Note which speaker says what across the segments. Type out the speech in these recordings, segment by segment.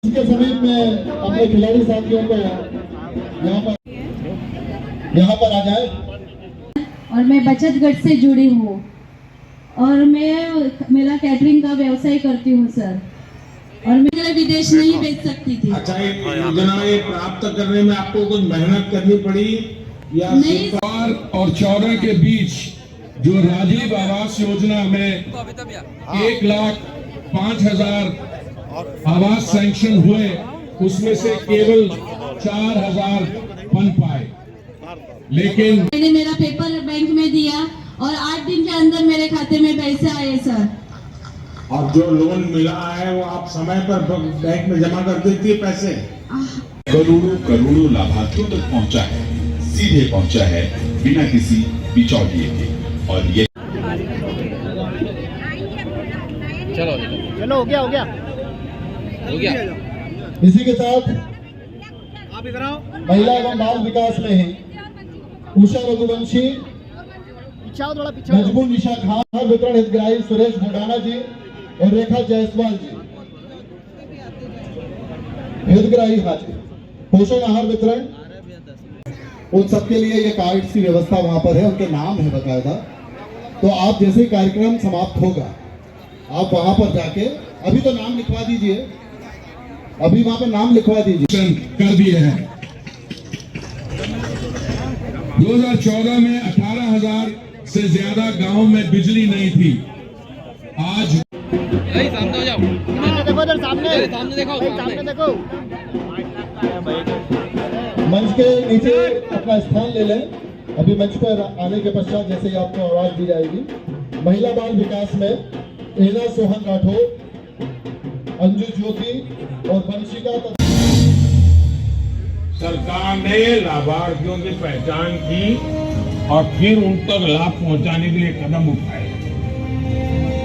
Speaker 1: इसके समीप में अपने खिलाड़ी साथियों को यहाँ पर आ जाए।
Speaker 2: और मैं बचत गट से जुड़ी हूँ और मैं मेरा कैटरिंग का व्यवसाय करती हूँ सर, और मैं विदेश नहीं भेज सकती थी।
Speaker 3: अच्छा, योजनाएं प्राप्त करने में आपको कुछ मेहनत करनी पड़ी या
Speaker 4: सरकार और चौदह के बीच जो राजीव आवास योजना में 1,05,000 आवास सैंक्शन हुए, उसमें से केवल 4,000 बन पाए। लेकिन
Speaker 2: मैंने मेरा पेपर बैंक में दिया और 8 दिन के अंदर मेरे खाते में पैसे आए सर।
Speaker 3: और जो लोन मिला है वो आप समय पर बैंक में जमा कर देती है पैसे।
Speaker 5: करोड़ों करोड़ों लाभार्थियों तक पहुंचा है, सीधे पहुंचा है बिना किसी बिचौलिए के। और ये
Speaker 6: चलो हो गया
Speaker 1: इसी के साथ महिला एवं बाल विकास में ही उषा रघुवंशी, नजबुल निशा खान, वितरण हितग्राही सुरेश भंडाना जी और रेखा जायसवाल जी, हितग्राही हाजिर। पोषण आहार वितरण, उन सबके लिए ये कार्ड्स की व्यवस्था वहां पर है, उनके नाम है बकायदा। तो आप जैसे ही कार्यक्रम समाप्त होगा, आप वहां पर जाके अभी तो नाम लिखवा दीजिए, अभी वहां पर नाम लिखवा दीजिए।
Speaker 4: कर दिए हैं 2014 में 18,000 से ज्यादा गांव में बिजली नहीं थी। आज
Speaker 6: सामने हो जाओ, सामने देखो।
Speaker 1: मंच के नीचे अपना स्थान ले लें। अभी मंच पर आने के पश्चात जैसे ही आपको आवाज दी जाएगी, महिला बाल विकास में एना सोहन राठौर, अंजू ज्योति और वंशिका।
Speaker 3: सरकार ने लाभार्थियों की पहचान की और फिर उन तक लाभ पहुंचाने के लिए कदम उठाए।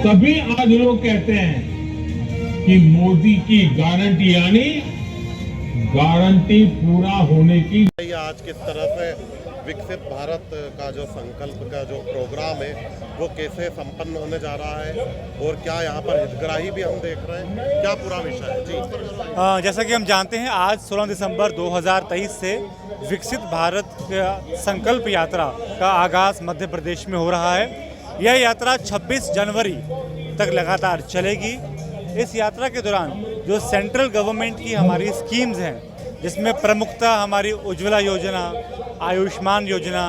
Speaker 3: तभी आज लोग कहते हैं कि मोदी की गारंटी, यानी गारंटी पूरा होने की।
Speaker 7: आज किस तरह से विकसित भारत का जो संकल्प का जो प्रोग्राम है वो कैसे संपन्न होने जा रहा है, और क्या यहाँ पर हितग्राही भी हम देख रहे हैं, क्या पूरा विषय है जी?
Speaker 6: जैसा कि हम जानते हैं, आज 16 दिसंबर 2023 से विकसित भारत संकल्प यात्रा का आगाज़ मध्य प्रदेश में हो रहा है। यह यात्रा 26 जनवरी तक लगातार चलेगी। इस यात्रा के दौरान जो सेंट्रल गवर्नमेंट की हमारी स्कीम्स हैं, जिसमें प्रमुखता हमारी उज्ज्वला योजना, आयुष्मान योजना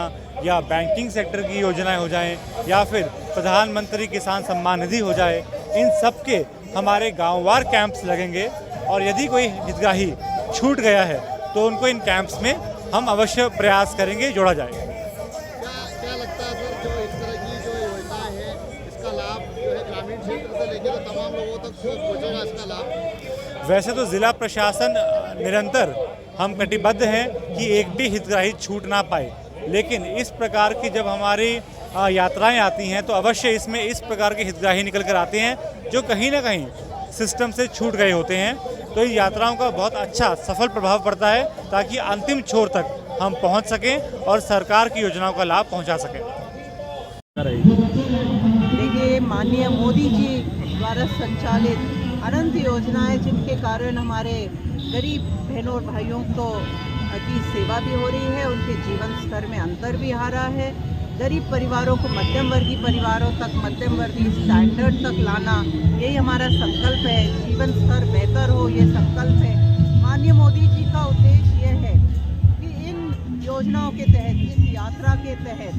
Speaker 6: या बैंकिंग सेक्टर की योजनाएं हो जाएं, या फिर प्रधानमंत्री किसान सम्मान निधि हो जाए, इन सब के हमारे गांववार कैंप्स लगेंगे। और यदि कोई हितग्राही छूट गया है तो उनको इन कैंप्स में हम अवश्य प्रयास करेंगे जोड़ा जाए।
Speaker 7: क्या लगता है सर, जो इस तरह की जो योजना है, इसका लाभ जो है ग्रामीण क्षेत्र से लेकर तो तमाम लोगों तक पहुंचेगा इसका लाभ?
Speaker 6: वैसे तो ज़िला प्रशासन निरंतर हम कटिबद्ध हैं कि एक भी हितग्राही छूट ना पाए, लेकिन इस प्रकार की जब हमारी यात्राएं आती हैं तो अवश्य इसमें इस प्रकार के हितग्राही निकल कर आते हैं जो कहीं ना कहीं सिस्टम से छूट गए होते हैं। तो इन यात्राओं का बहुत अच्छा सफल प्रभाव पड़ता है, ताकि अंतिम छोर तक हम पहुंच सकें और सरकार की योजनाओं का लाभ पहुंचा सकें।
Speaker 8: देखिए, माननीय मोदी जी द्वारा संचालित अनंत योजनाएं, जिनके कारण हमारे गरीब बहनों और भाइयों को की सेवा भी हो रही है, उनके जीवन स्तर में अंतर भी आ रहा है। गरीब परिवारों को मध्यम वर्गीय परिवारों तक, मध्यम वर्गीय स्टैंडर्ड तक लाना, यही हमारा संकल्प है। जीवन स्तर बेहतर हो, ये संकल्प है। माननीय मोदी जी का उद्देश्य ये है कि इन योजनाओं के तहत, इस यात्रा के तहत,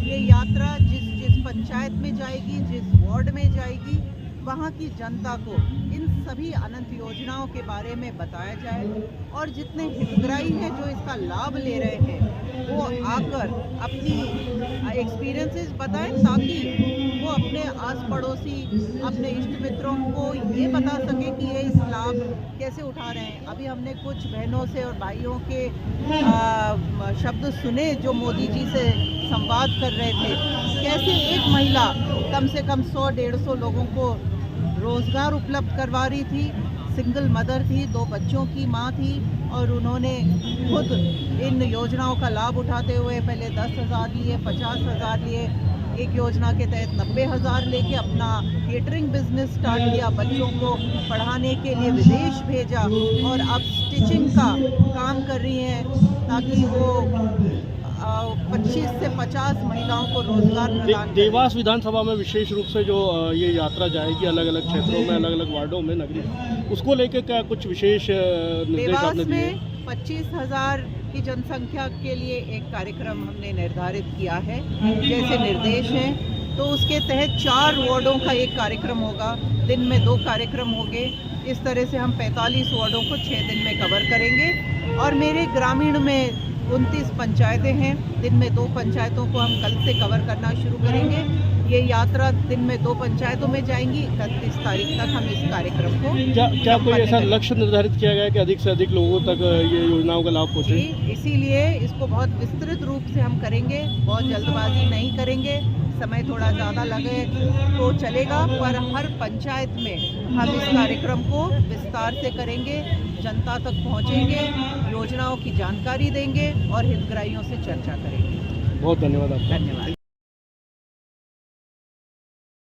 Speaker 8: ये यात्रा जिस पंचायत में जाएगी, जिस वार्ड में जाएगी, वहाँ की जनता को इन सभी अनंत योजनाओं के बारे में बताया जाए, और जितने हितग्राही हैं जो इसका लाभ ले रहे हैं वो आकर अपनी एक्सपीरियंसेस बताएं, ताकि वो अपने आस पड़ोसी, अपने इष्ट मित्रों को ये बता सके कि ये इस लाभ कैसे उठा रहे हैं। अभी हमने कुछ बहनों से और भाइयों के शब्द सुने जो मोदी जी से संवाद कर रहे थे, कैसे एक महिला कम से कम 100-150 लोगों को रोज़गार उपलब्ध करवा रही थी। सिंगल मदर थी, 2 बच्चों की माँ थी, और उन्होंने खुद इन योजनाओं का लाभ उठाते हुए पहले 10,000 लिए, 50,000 लिए, एक योजना के तहत 90,000 लेके अपना केटरिंग बिजनेस स्टार्ट किया, बच्चों को पढ़ाने के लिए विदेश भेजा और अब स्टिचिंग का काम कर रही हैं ताकि वो 25 से 50 महिलाओं को रोजगार प्रदान करें।
Speaker 9: देवास विधानसभा में विशेष रूप से जो ये यात्रा जाएगी अलग अलग क्षेत्रों में, अलग अलग वार्डों में, नगरी, उसको लेकर क्या कुछ विशेष निर्देश
Speaker 8: देवास
Speaker 9: आपने दिए?
Speaker 8: में 25,000 की जनसंख्या के लिए एक कार्यक्रम हमने निर्धारित किया है, जैसे निर्देश हैं, तो उसके तहत 4 वार्डों का एक कार्यक्रम होगा, दिन में 2 कार्यक्रम होंगे। इस तरह से हम 45 वार्डों को 6 दिन में कवर करेंगे। और मेरे ग्रामीण में 29 पंचायतें हैं, दिन में 2 पंचायतों को हम कल से कवर करना शुरू करेंगे। ये यात्रा दिन में 2 पंचायतों में जाएंगी। 31 तारीख तक हम इस कार्यक्रम को
Speaker 9: क्या कोई ऐसा लक्ष्य निर्धारित किया गया है कि अधिक से अधिक लोगों तक ये योजनाओं का लाभ पहुँचे?
Speaker 8: जी, इसीलिए इसको बहुत विस्तृत रूप से हम करेंगे, बहुत जल्दबाजी नहीं करेंगे। समय थोड़ा ज़्यादा लगे तो चलेगा, पर हर पंचायत में हम इस कार्यक्रम को विस्तार से करेंगे, जनता तक पहुंचेंगे, योजनाओं की जानकारी देंगे और हितग्राहियों से चर्चा करेंगे।
Speaker 9: बहुत धन्यवाद आपका।
Speaker 8: धन्यवाद।